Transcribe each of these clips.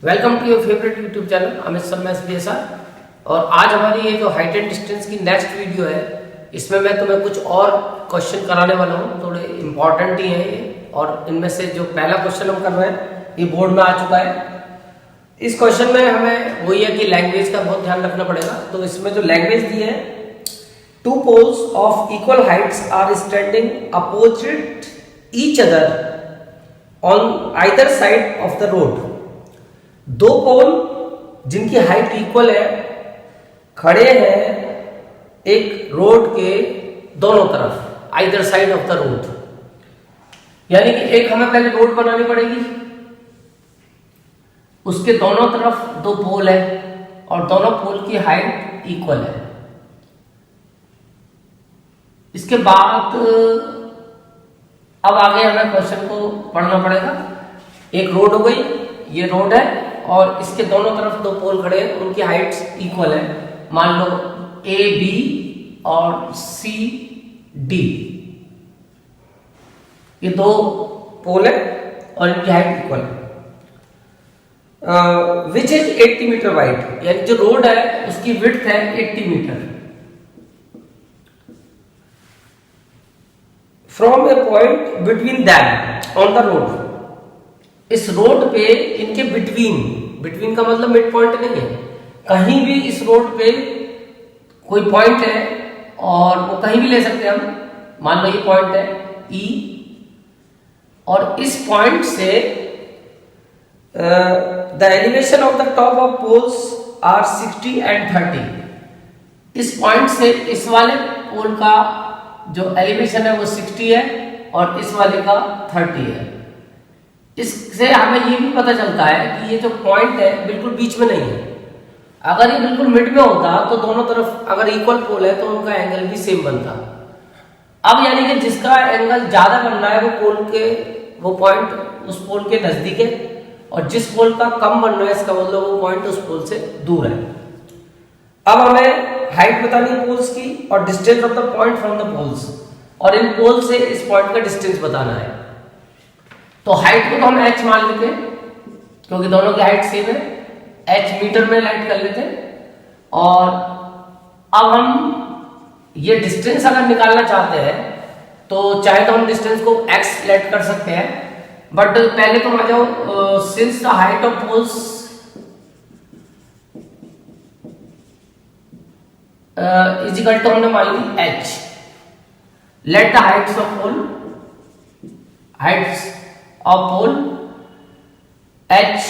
Welcome to your favourite YouTube channel Amit Sharma SBSR। और आज हमारी ये जो हाइट एंड डिस्टेंस की नेक्स्ट वीडियो है, इसमें मैं तुम्हें कुछ और क्वेश्चन कराने वाला हूँ। थोड़े इंपॉर्टेंट ही हैं ये, और इनमें से जो पहला क्वेश्चन हम कर रहे हैं ये बोर्ड में आ चुका है। इस क्वेश्चन में हमें वही है कि लैंग्वेज का बहुत ध्यान रखना पड़ेगा। तो इसमें जो लैंग्वेज दी है, two poles of equal heights are standing opposite each other on either side of the road. दो पोल जिनकी हाइट इक्वल है खड़े हैं एक रोड के दोनों तरफ, either side of the road. यानी कि एक हमें पहले रोड बनानी पड़ेगी, उसके दोनों तरफ दो पोल है और दोनों पोल की हाइट इक्वल है। इसके बाद अब आगे हमें क्वेश्चन को पढ़ना पड़ेगा। एक रोड हो गई, ये रोड है और इसके दोनों तरफ दो पोल खड़े हैं, उनकी हाइट्स इक्वल है। मान लो AB और CD, ये दो पोल है और इनकी हाइट इक्वल है। विच इज 80 मीटर वाइड, यानी जो रोड है उसकी विड्थ है 80 metre. From a point between them on the road, इस रोड पे इनके बिटवीन का मतलब मिड पॉइंट नहीं है, कहीं भी इस रोड पे कोई पॉइंट है और वो कहीं भी ले सकते हैं हम। मान लो ये पॉइंट है E और इस पॉइंट से the elevation of the top of poles are 60 and 30। इस पॉइंट से इस वाले पोल का जो एलिवेशन है वो 60 है और इस वाले का 30 है। इससे हमें ये भी पता चलता है कि ये जो पॉइंट है बिल्कुल बीच में नहीं है। अगर ये बिल्कुल मिड में होता तो दोनों तरफ अगर इक्वल पोल है तो उनका एंगल भी सेम बनता। अब यानी कि जिसका एंगल ज्यादा बन रहा है वो पोल के वो पॉइंट उस पोल के नजदीक है, और जिस पोल का कम बन रहा है इसका मतलब वो पॉइंट उस पोल से दूर है। अब हमें हाइट बतानी है पोल्स की और distance of the point from the poles, और इन पोल से इस पॉइंट का डिस्टेंस बताना है। तो हाइट को तो हम h मान लेते हैं क्योंकि दोनों की हाइट सेम है, h मीटर में लाइट कर लेते हैं। और अब हम ये डिस्टेंस अगर निकालना चाहते हैं तो चाहे तो हम डिस्टेंस को x लेट कर सकते हैं, बट पहले तो आ जाओ, since the height of poles is equal to हमने मान ली h, let the heights of pole h,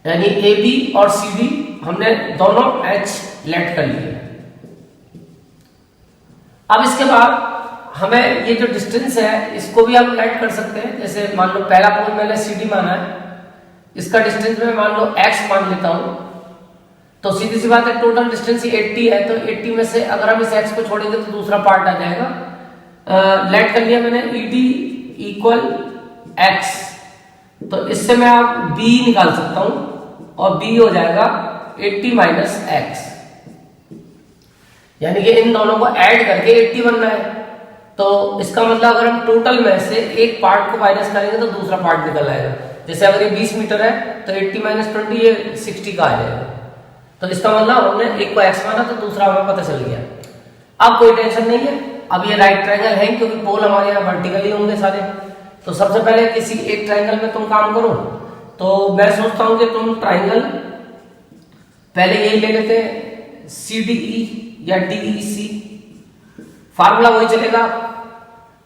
यानी AB और CD हमने दोनों h लेट कर लिए। अब इसके बाद हमें ये जो डिस्टेंस है इसको भी हम लेट कर सकते हैं। जैसे मान लो पहला पोल मैंने CD माना है, इसका डिस्टेंस मैं मान लो x मान लेता हूं, तो सीधी सी बात है टोटल डिस्टेंस 80 है, तो 80 में से अगर हम इस x को छोड़ेंगे तो दूसरा पार्ट आ जाएगा। लेट कर लिया मैंने ED इक्वल x, तो इससे मैं अब B निकाल सकता हूं और B हो जाएगा 80 माइनस x, यानी कि इन दोनों को ऐड करके 80 बनना है। तो इसका मतलब अगर हम टोटल में से एक पार्ट को माइनस करेंगे तो दूसरा पार्ट निकल आएगा। जैसे अगर ये 20 मीटर है तो 80 माइनस 20 ये 60 का आ जाएगा। तो इसका मतलब हमने एक को x माना तो दूसरा हमें पता चल गया। अब कोई टेंशन नहीं है, अब ये राइट ट्रायंगल है क्योंकि पोल हमारे यहाँ वर्टिकली होंगे सारे। तो सबसे पहले किसी एक ट्रायंगल में तुम काम करो, तो मैं सोचता हूं कि तुम ट्रायंगल पहले यही ले लेते हैं CDE या DEC, फार्मूला वही चलेगा।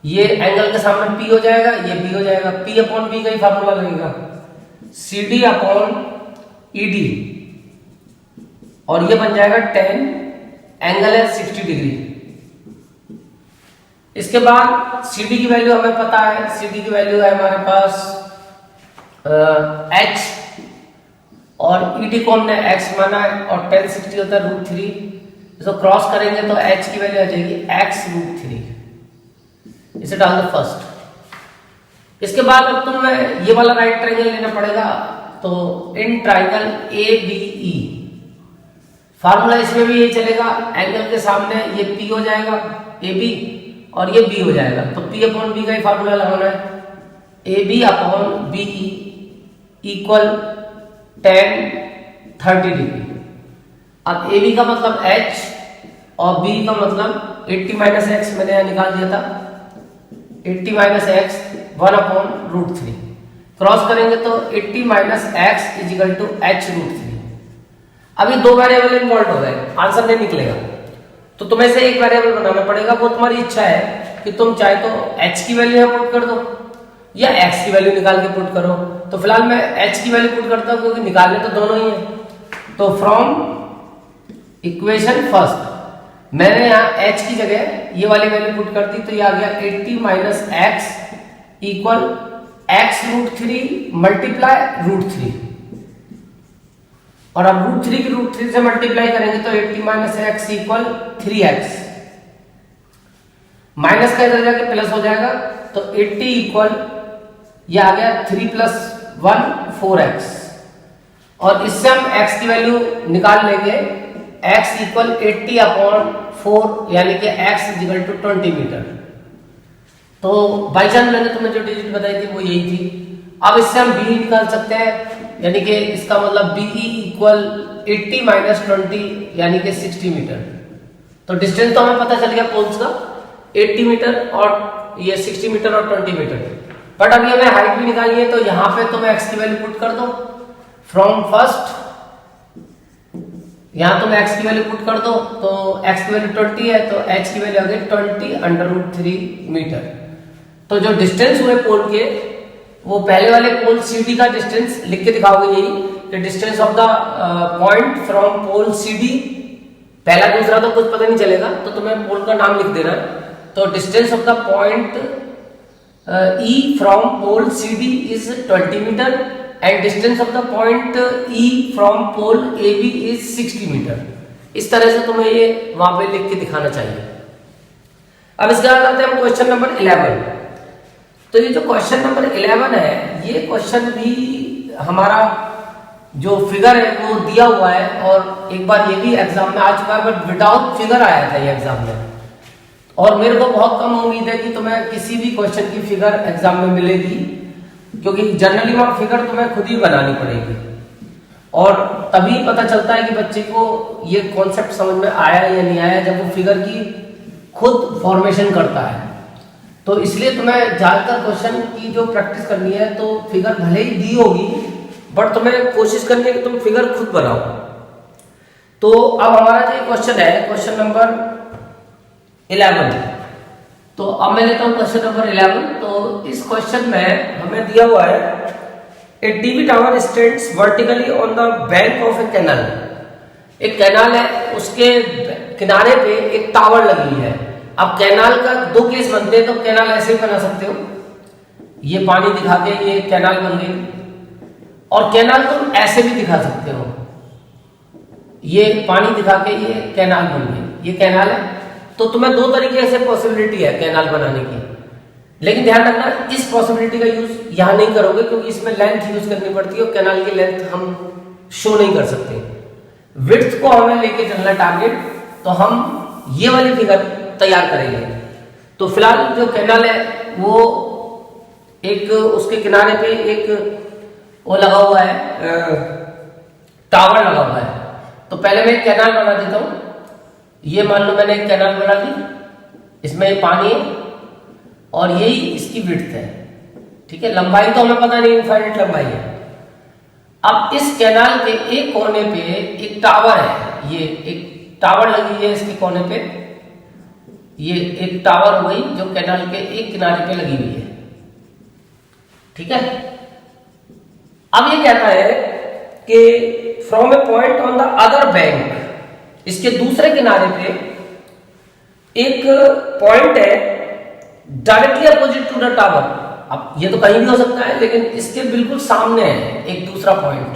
ये एंगल के सामने P हो जाएगा, ये B हो जाएगा, P अपॉन B का ही फार्मूला लगेगा, CD अपॉन ED, और ये बन जाएगा 10, एंगल है 60 डिग्री। इसके बाद CD की वैल्यू हमें पता है, CD की वैल्यू है हमारे पास h, और ED को हमने x माना है और 10 60 होता है √3, इसको क्रॉस करेंगे तो h की वैल्यू आ जाएगी x√3। इसे डाल दो फर्स्ट। इसके बाद अब तुम्हें ये वाला राइट ट्रायंगल लेना पड़ेगा, तो इन ट्रायंगल ABE फार्मूला इसमें भी यही चलेगा, एंगल के सामने ये P हो जाएगा AB और ये B हो जाएगा, तो P अपॉन B का ही फार्मूला लगाना है। AB upon BE equal tan 30 degree. अब ए बी का मतलब h और बी का मतलब 80 माइनस एक्स मैंने यहाँ निकाल दिया था, 80 माइनस एक्स 1/√3 क्रॉस करेंगे तो 80 minus X is equal to h√3। अभी दो वेरिएबल इन्वॉल्व हो गए, आंसर नहीं निकलेगा, तो तुम्हें से एक वेरिएबल बनाना पड़ेगा। वो तुम्हारी इच्छा है कि तुम चाहे तो h की वैल्यू यहाँ पुट कर दो या x की वैल्यू निकाल के पुट करो। तो फिलहाल मैं h की वैल्यू पुट करता हूँ क्योंकि निकालने तो दोनों ही है। तो फ्रॉम इक्वेशन फर्स्ट मैंने यहाँ h की जगह ये वाली वैल्यू पुट कर दी, तो ये आ गया 80 minus x equal x√3 multiply √3, और अब √3 की √3 से मल्टीप्लाई करेंगे तो 80 minus x equal 3x, minus का इधर जाके प्लस हो जाएगा तो 80 इक्वल ये आ गया 3 + 1 4x, और इससे हम x की वैल्यू निकाल लेंगे, x इक्वल 80/4 यानी कि x is equal to 20 metre. तो बाई चांस मैंने तुम्हें जो डिजिट बताई थी वो यही थी। अब इससे हम b निकाल सकते हैं, यानी कि इसका मतलब BE इक्वल 80 माइनस 20 यानी कि 60 मीटर। तो डिस्टेंस तो हमें पता चल गया पोल्स का 80 मीटर और ये 60 मीटर और 20 मीटर। बट अभी हमें हाइट भी निकालनी है, तो यहाँ पे तुम x की वैल्यू पुट कर दो फ्रॉम फर्स्ट, यहाँ तुम x की वैल्यू पुट कर दो तो x की वैल्यू 20 है तो h की वैल्यू आ गई 20/√3 मीटर। तो जो डिस्टेंस हुए पोल के वो पहले वाले पोल CD का डिस्टेंस लिख के दिखाओगे, यही कि distance of the point from pole CD, पहला दूसरा तो कुछ पता नहीं चलेगा तो तुम्हें पोल का नाम लिख देना है। तो distance of the point E from pole CD is 20 metre and distance of the point E from pole AB is 60 metre. इस तरह से तुम्हें ये वहां पे लिख के दिखाना चाहिए। अब इसके बाद आते हैं हम क्वेश्चन नंबर 11। तो ये जो क्वेश्चन नंबर 11 है, ये क्वेश्चन भी हमारा जो फिगर है वो दिया हुआ है, और एक बार ये भी एग्जाम में आ चुका है बट विदाउट फिगर आया था ये एग्जाम में, और मेरे को बहुत कम उम्मीद है कि तुम्हें किसी भी क्वेश्चन की फिगर एग्जाम में मिलेगी, क्योंकि जनरली वहां फिगर तुम्हें खुद ही बनानी पड़ेगी, और तभी पता चलता है कि बच्चे को ये कॉन्सेप्ट समझ में आया या नहीं आया जब वो फिगर की खुद फॉर्मेशन करता है। तो इसलिए तुम्हें ज्यादातर क्वेश्चन की जो प्रैक्टिस करनी है तो फिगर भले ही दी होगी बट तुम्हें कोशिश करनी है कि तुम फिगर खुद बनाओ। तो अब हमारा जो क्वेश्चन है क्वेश्चन नंबर 11, तो अब मैं लेता हूं क्वेश्चन नंबर 11। तो इस क्वेश्चन में हमें दिया हुआ है a TV tower stands vertically on the bank of a canal. एक कैनाल है, उसके किनारे पे एक टावर लगी हुई है। अब कैनाल का दो केस बनते हैं, तो कैनाल ऐसे भी बना सकते हो, ये पानी दिखा के ये कैनाल बन गई, और कैनाल तुम ऐसे भी दिखा सकते हो, ये पानी दिखा के ये कैनाल बन गई, ये कैनाल है। तो तुम्हें दो तरीके से पॉसिबिलिटी है कैनाल बनाने की, लेकिन ध्यान रखना इस पॉसिबिलिटी का यूज यहां नहीं करोगे क्योंकि इसमें लेंथ यूज करनी पड़ती है और कैनाल की लेंथ हम शो नहीं कर सकते। विड्थ को हमें लेके चलना टारगेट, तो हम ये वाली फिगर तैयार करेंगे। तो फिलहाल जो कैनाल है वो एक उसके किनारे पे एक वो लगा हुआ है, टावर लगा हुआ है। तो पहले मैं एक कैनाल बना देता हूं, ये मान लो मैंने एक कैनाल बना दी, इसमें ये पानी है और यही इसकी विड्थ है, ठीक है। लंबाई तो हमें पता नहीं, इनफाइनाइट लंबाई है। अब इस कैनाल के एक कोने पे एक टावर है, ये एक टावर लगी है इसके कोने पे, ये एक टावर हो गई जो कैनाल के एक किनारे पे लगी हुई है, ठीक है। अब ये कहता है कि from a point on the other bank, इसके दूसरे किनारे पे एक पॉइंट है directly opposite to the tower. अब ये तो कहीं भी हो सकता है, लेकिन इसके बिल्कुल सामने है एक दूसरा पॉइंट।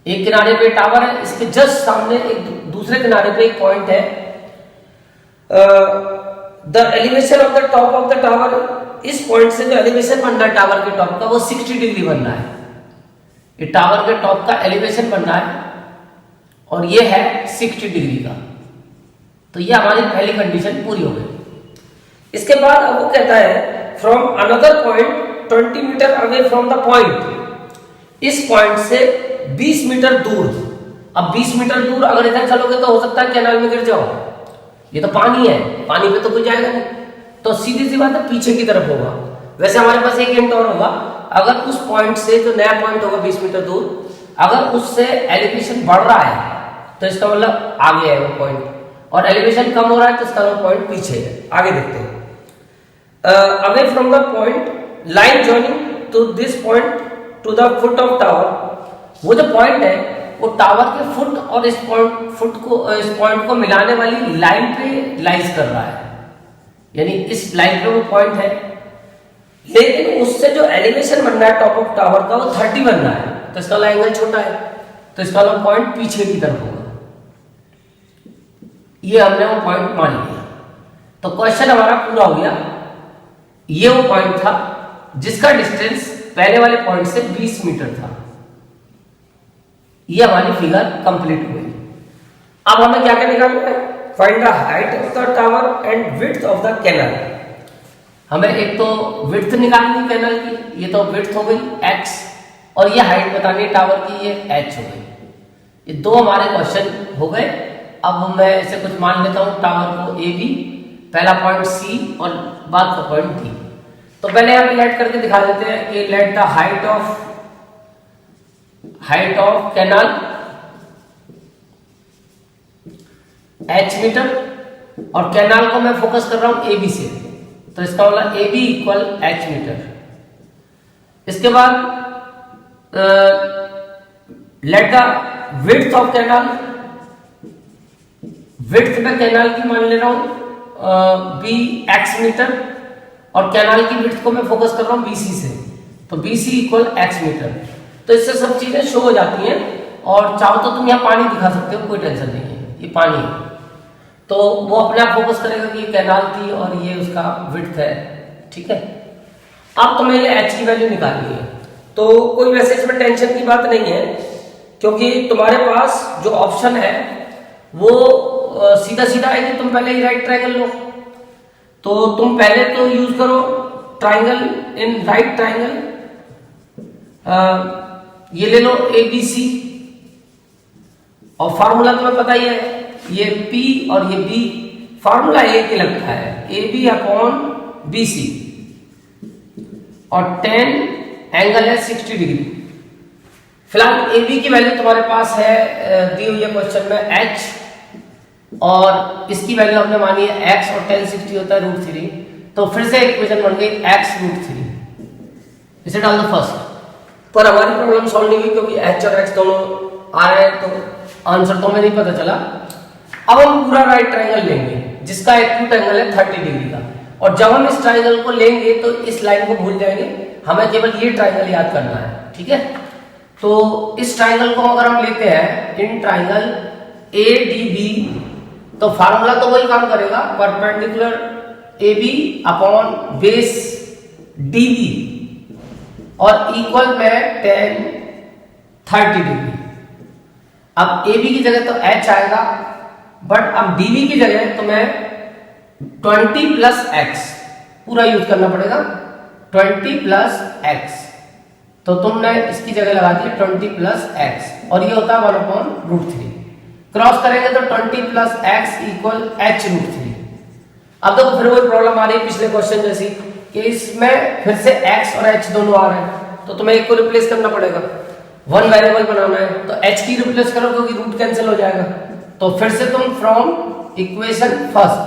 एक किनारे पे टावर है, इसके जस्ट सामने एक दूसरे किनारे पे एक पॉइंट है। The elevation of the top of the tower, इस पॉइंट से जो एलिवेशन बन रहा है टावर के टॉप का वो 60 डिग्री बन रहा है। ये टावर के टॉप का एलिवेशन बन रहा है और ये है 60 डिग्री का। तो ये हमारी पहली कंडीशन पूरी हो गई। इसके बाद अब वो कहता है from another point 20 metre away from the point, इस पॉइंट से 20 मीटर दूर। अब 20 मीटर दूर अगर इधर चलोगे तो हो सकता है कैनाल में गिर जाओ, ये तो पानी है, पानी पे तो कोई जाएगा नहीं, तो सीधी सी बात है पीछे की तरफ होगा। वैसे हमारे पास एक हिंट और होगा, अगर उस पॉइंट से जो नया पॉइंट होगा 20 मीटर दूर, अगर उससे एलिवेशन बढ़ रहा है तो इसका मतलब आगे है वो पॉइंट, और एलिवेशन कम हो रहा है तो इसका मतलब पॉइंट पीछे है। आगे देखते हैं। Away from the point line joining two this point two the foot of tower, वो जो पॉइंट है वो टावर के फुट और इस पॉइंट को मिलाने वाली लाइन पे लाइज कर रहा है, यानी इस लाइन पे वो पॉइंट है, लेकिन उससे जो एलिवेशन बनना है टॉप ऑफ टावर का वो 30 बनना है, तो इसका एंगल छोटा है, तो इसका वाला पॉइंट पीछे की तरफ होगा। ये हमने वो पॉइंट मान लिया, तो क्वेश्चन हमारा पूरा हो गया। ये वो पॉइंट था जिसका डिस्टेंस पहले वाले पॉइंट से 20 मीटर था। ये हमारी फिगर कंप्लीट हुई। अब हमें क्या क्या निकालना है? Find the height of the tower and width of the canal. हमें एक तो विड्थ निकालनी है कैनल की, ये तो विड्थ हो गई x, और ये हाइट बतानी है टावर की, ये h हो गई। ये दो हमारे क्वेश्चन हो गए। अब मैं इसे कुछ मान लेता हूं, टावर को ए बी, पहला पॉइंट सी और बाद का पॉइंट डी। तो पहले हम लेट करके दिखा देते हैं कि let the height of canal h metre, और कैनाल को मैं फोकस कर रहा हूं ए बी से, तो इसका मतलब A B equal h metre. इसके बाद let the width of canal, width में कैनाल की मान ले रहा हूं बी एक्स मीटर, और कैनाल की विड्थ को मैं फोकस कर रहा हूं बीसी से, तो बीसी इक्वल एक्स मीटर। तो इससे सब चीजें शो हो जाती हैं, और चाहो तो तुम यहाँ पानी दिखा सकते हो, कोई टेंशन नहीं है, ये पानी है, तो वो अपने आप फोकस करेगा कि ये कैनाल थी और ये उसका विड्थ है। ठीक है, अब तुम्हें ये एच की वैल्यू निकालनी है, तो कोई वैसे इसमें टेंशन की बात नहीं है, क्योंकि तुम्हारे पास जो ऑप्शन है वो सीधा सीधा है कि तुम पहले ही राइट ट्रायंगल लो, तो तुम पहले तो यूज करो ट्रायंगल इन राइट ट्रायंगल, ये ले लो ए बी सी, और फार्मूला तुम्हें पता ही है, ये P और ये B, फार्मूला एक ही लगता है, A B upon B C, और tan एंगल है 60 डिग्री। फिलहाल ए बी की वैल्यू तुम्हारे पास है, दी हुई है क्वेश्चन में h, और इसकी वैल्यू हमने मानी है x, और tan 60 होता है √3, तो फिर से इक्वेशन बन गई x √3। इसे डाल दो फर्स्ट, पर हमारी प्रॉब्लम सॉल्व नहीं हुई क्योंकि h और x दोनों आ रहे हैं, तो आंसर तो हमें नहीं पता चला। अब हम पूरा राइट ट्रायंगल लेंगे जिसका एक्यूट एंगल है 30 डिग्री का, और जब हम इस ट्रायंगल को लेंगे तो इस लाइन को भूल जाएंगे, हमें केवल ये ट्रायंगल याद करना है। ठीक है, तो इस ट्रायंगल को अगर हम लेते हैं in triangle A D B, तो फार्मूला तो वही काम करेगा, perpendicular A B upon base D B, और इक्वल में tan 30 डिग्री। अब ए बी की जगह तो h आएगा, बट अब डी बी की जगह तो मैं 20 प्लस एक्स पूरा यूज करना पड़ेगा, 20 प्लस एक्स, तो तुमने इसकी जगह लगा दी 20 प्लस एक्स, और ये होता है 1/√3। क्रॉस करेंगे तो 20 प्लस एक्स इक्वल h√3। अब देखो फिर वही प्रॉब्लम आ रही है पिछले क्वेश्चन जैसी, कि इसमें फिर से x और h दोनों आ रहे हैं, तो तुम्हें एक को रिप्लेस करना पड़ेगा, वन वेरिएबल बनाना है, तो h की रिप्लेस करो क्योंकि रूट कैंसिल हो जाएगा, तो फिर से तुम फ्रॉम इक्वेशन फर्स्ट,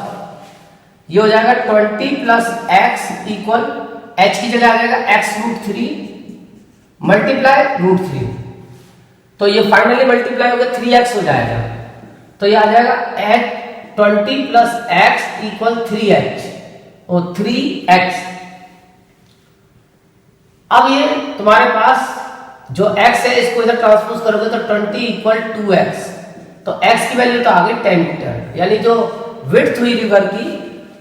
ये हो जाएगा 20 प्लस एक्स इक्वल h की जगह आ जाएगा x√3 मल्टीप्लाई √3, तो ये फाइनली मल्टीप्लाई होकर 3x हो जाएगा, तो ये आ जाएगा 20 प्लस एक्स इक्वल 3h और 3x। अब ये तुम्हारे पास जो x है इसको इधर ट्रांसपोज करोगे तो 20 इक्वल 2x, तो x की वैल्यू तो आ गई 10 मीटर, यानी जो विड्थ हुई रिवर की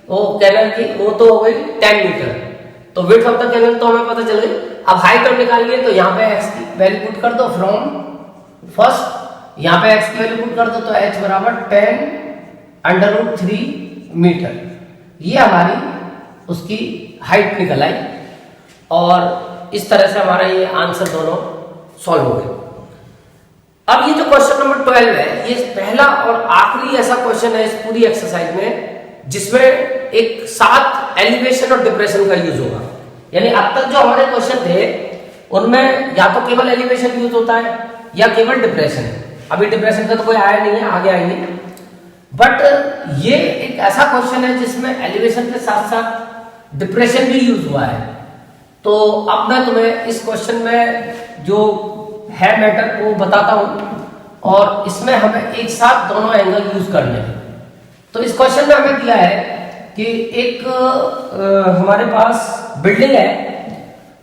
वो कैनल की वो तो हो गई 10 मीटर, तो विड्थ ऑफ द कैनल तो हमें पता चल गई। अब हाइट हम निकाल लिए, तो यहाँ पे x की वैल्यू पुट कर दो फ्रॉम फर्स्ट, यहाँ पे x की वैल्यू पुट कर दो, तो h बराबर 10√3 मीटर, ये हमारी उसकी हाइट निकल आई, और इस तरह से हमारा ये आंसर दोनों सॉल्व हो गए। 12 है, ये पहला और आखिरी ऐसा क्वेश्चन है इस पूरी एक्सरसाइज में जिसमें एक साथ एलिवेशन और डिप्रेशन का यूज होगा। यानी अब तक जो हमारे क्वेश्चन थे उनमें या तो केवल एलिवेशन यूज होता है या केवल डिप्रेशन। अभी डिप्रेशन का तो कोई आया नहीं है, आगे आएंगे। बट ये एक ऐसा क्वेश्चन है जिसमें एलिवेशन के साथ साथ डिप्रेशन भी यूज हुआ है। तो अब मैं तुम्हें इस क्वेश्चन में जो है मैटर वो बताता हूं और इसमें हमें एक साथ दोनों एंगल यूज करने हैं। तो इस क्वेश्चन में हमें दिया है कि एक हमारे पास बिल्डिंग है,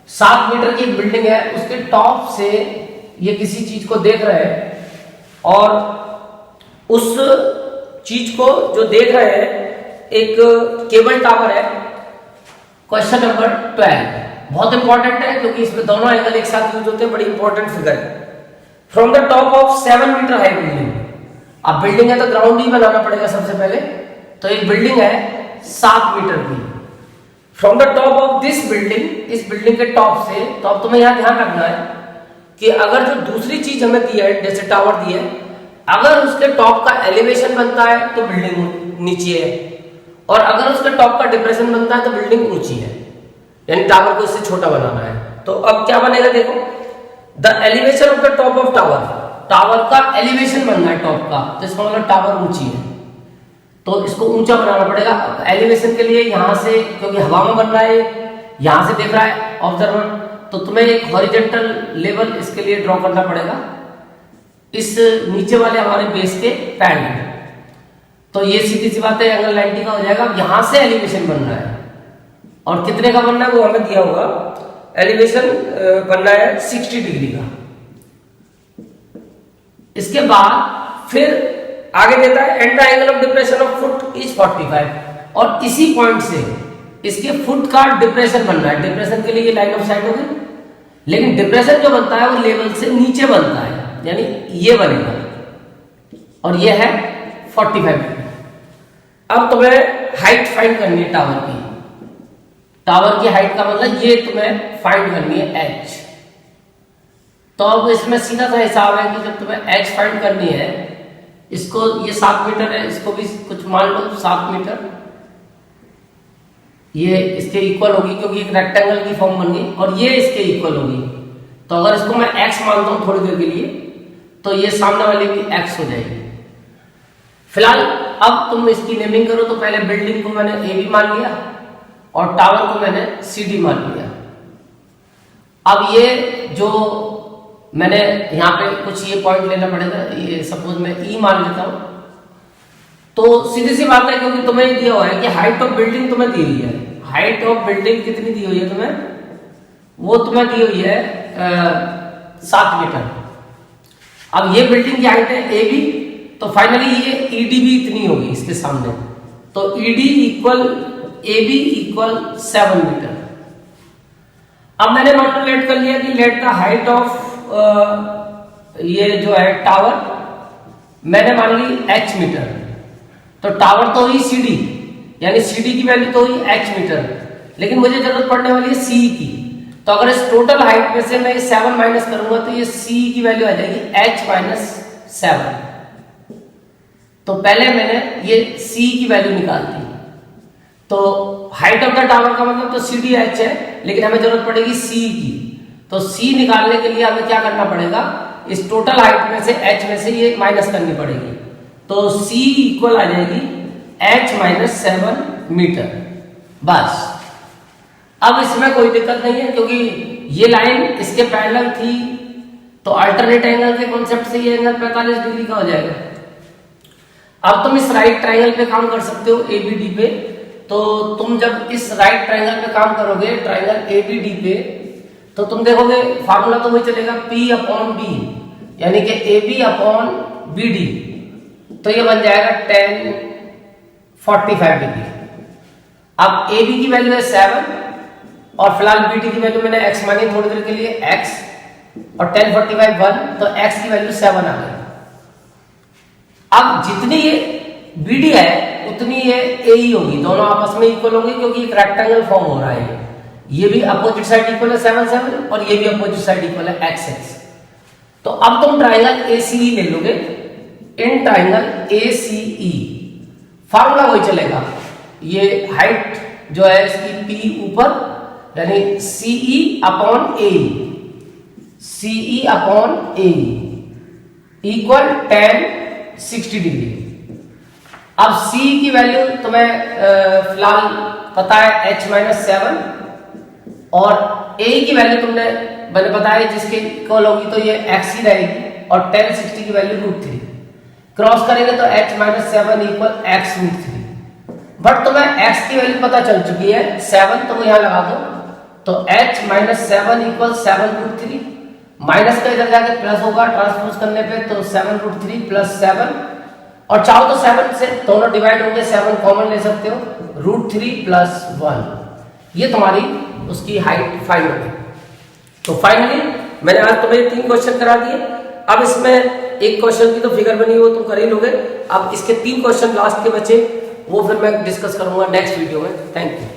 7 मीटर की बिल्डिंग है, उसके टॉप से ये किसी चीज को देख रहे हैं और उस चीज को जो देख रहे हैं एक केबल टावर है। क्वेश्चन नंबर 12 बहुत इंपॉर्टेंट है क्योंकि इसमें दोनों एंगल एक साथ यूज होते हैं, बड़ी इंपॉर्टेंट फिगर है। From the top of 7 metre high building, अब बिल्डिंग है तो ग्राउंड ही बनाना पड़ेगा सबसे पहले। तो एक बिल्डिंग है 7 मीटर की। From the top of this building, इस बिल्डिंग के टॉप से, तो अब तुम्हें यहां ध्यान रखना है कि अगर जो दूसरी चीज हमें दी है जैसे टावर दी है, अगर उसके टॉप का एलिवेशन बनता है तो बिल्डिंग नीचे है और अगर उसके टॉप का डिप्रेशन बनता है तो बिल्डिंग ऊंची है। यानी टावर को इससे छोटा बनाना है। तो अब क्या बनेगा देखो, the elevation of the top of tower, tower का एलिवेशन बनना है टॉप का, तो इसका मतलब टावर ऊंची है तो इसको ऊंचा बनाना पड़ेगा। एलिवेशन के लिए यहां से, क्योंकि हवा में बन रहा है, यहां से देख रहा है ऑब्जर्वर, तो तुम्हें एक हॉरिजॉन्टल लेवल इसके लिए ड्रॉ करना पड़ेगा इस नीचे वाले हमारे बेस के पैरेलल। तो ये सीधी सी बात है, एंगल 90 का हो जाएगा। यहां से एलिवेशन बन रहा है और कितने का बनना है वो हमें दिया होगा। एलिवेशन बनना है 60 डिग्री का। इसके बाद फिर आगे देता है and the angle of depression of foot is 45 और इसी पॉइंट से इसके फुट का डिप्रेशन बनना है। डिप्रेशन के लिए ये लाइन ऑफ साइट होगी, लेकिन डिप्रेशन जो बनता है वो लेवल से नीचे बनता है, यानी ये बनेगा और ये है 45 डिग्री। अब तुम्हें हाइट फाइंड करनी है टावर की। टावर की हाइट का मतलब ये तुम्हें फाइंड करनी है h। तो अब इसमें सीधा सा हिसाब है कि जब तुम्हें h फाइंड करनी है, इसको ये 7 मीटर है, इसको भी कुछ मान लो 7 मीटर, ये इसके इक्वल होगी क्योंकि एक रेक्टेंगल की फॉर्म बन गई और ये इसके इक्वल होगी। तो अगर इसको मैं x मानता हूं थोड़ी देर के लिए तो ये सामने वाली भी x हो जाएगी। फिलहाल अब तुम इसकी नेमिंग करो। तो पहले बिल्डिंग को मैंने ए बी मान लिया और टावर को मैंने सी डी मान लिया। अब ये जो मैंने यहाँ पे कुछ ये पॉइंट लेना पड़ेगा, ये सपोज मैं ई मान लेता हूं। तो सीधी सी बात है क्योंकि तुम्हें दिया हुआ है कि हाइट ऑफ बिल्डिंग तुम्हें दी हुई है। हाइट ऑफ बिल्डिंग कितनी दी हुई है तुम्हें, वो तुम्हें दी हुई है 7 मीटर। अब ये बिल्डिंग की हाइट है ए बी, तो फाइनली ये ई डी भी इतनी होगी इसके सामने। तो E D equal A B equal 7 metre. अब मैंने मान लेट कर लिया कि लेट द हाइट ऑफ ये जो है टावर मैंने मान ली h मीटर। तो टावर तो हुई CD, यानी CD की वैल्यू तो हुई h मीटर, लेकिन मुझे जरूरत पड़ने वाली है C की। तो अगर इस टोटल हाइट में से मैं 7 माइनस करूंगा तो ये C की वैल्यू आ जाएगी h माइनस 7। तो पहले मैंने ये C की वैल्यू निकाल दी। तो हाइट ऑफ द टावर का मतलब तो CD h है, लेकिन हमें जरूरत पड़ेगी C की। तो C निकालने के लिए हमें क्या करना पड़ेगा, इस टोटल हाइट में से h में से ये माइनस करनी पड़ेगी। तो C इक्वल आ जाएगी h माइनस 7 मीटर। बस अब इसमें कोई दिक्कत नहीं है क्योंकि ये लाइन इसके पैरेलल थी, तो अल्टरनेट एंगल के कॉन्सेप्ट से ये एंगल 45 डिग्री का हो जाएगा। अब तुम इस राइट ट्रायंगल पे काम कर सकते हो ABD पे। तो तुम जब इस राइट ट्रायंगल पे काम करोगे, ट्रायंगल ABD पे, तो तुम देखोगे फार्मूला तो वही चलेगा P अपॉन B, यानी कि AB अपॉन BD। तो ये बन जाएगा 10 45 डिग्री। अब AB की वैल्यू है 7 और फिलहाल BD की वैल्यू मैंने x मानी थोड़ी देर के लिए x, और 10 45 1, तो x की वैल्यू 7 आ गई। अब जितनी ये BD है उतनी ये AE होगी, दोनों आपस में इक्वल होंगे क्योंकि एक रेक्टेंगल फॉर्म हो रहा है। ये भी अपोजिट साइड इक्वल है 7 7 और ये भी अपोजिट साइड इक्वल है x x। तो अब तुम ट्रायंगल ACE ले लोगे। In triangle ACE। फार्मूला वही चलेगा, ये हाइट जो है इसकी P ऊपर यानी CE upon AE, CE upon AE equal tan 60 degree. अब C की वैल्यू तुम्हें फिलहाल पता है h-7 और A की वैल्यू मैंने बताया जिसके इक्वल होगी तो ये x ही रहेगी और tan 60 की वैल्यू √3। क्रॉस करेंगे तो h-7 इक्वल x√3। बट तुम्हें x की वैल्यू पता चल चुकी है 7, तो वो यहां लगा दो, तो h-7 इक्वल 7√3, माइनस का इधर जाके प्लस होगा ट्रांसपोज करने पे, तो 7√3 प्लस 7, और चाहो तो 7 से दोनों डिवाइड होंगे, 7 कॉमन ले सकते हो, √3 प्लस 1। ये तुम्हारी उसकी हाइट फाइंड होगी। तो फाइनली मैंने आज तुम्हें 3 क्वेश्चन करा दिए। अब इसमें एक क्वेश्चन की तो फिगर बनी हो तुम कर ही लोगे। अब इसके 3 क्वेश्चन लास्ट के बचे, वो फिर मैं डिस्कस करूंगा नेक्स्ट वीडियो में। Thank you.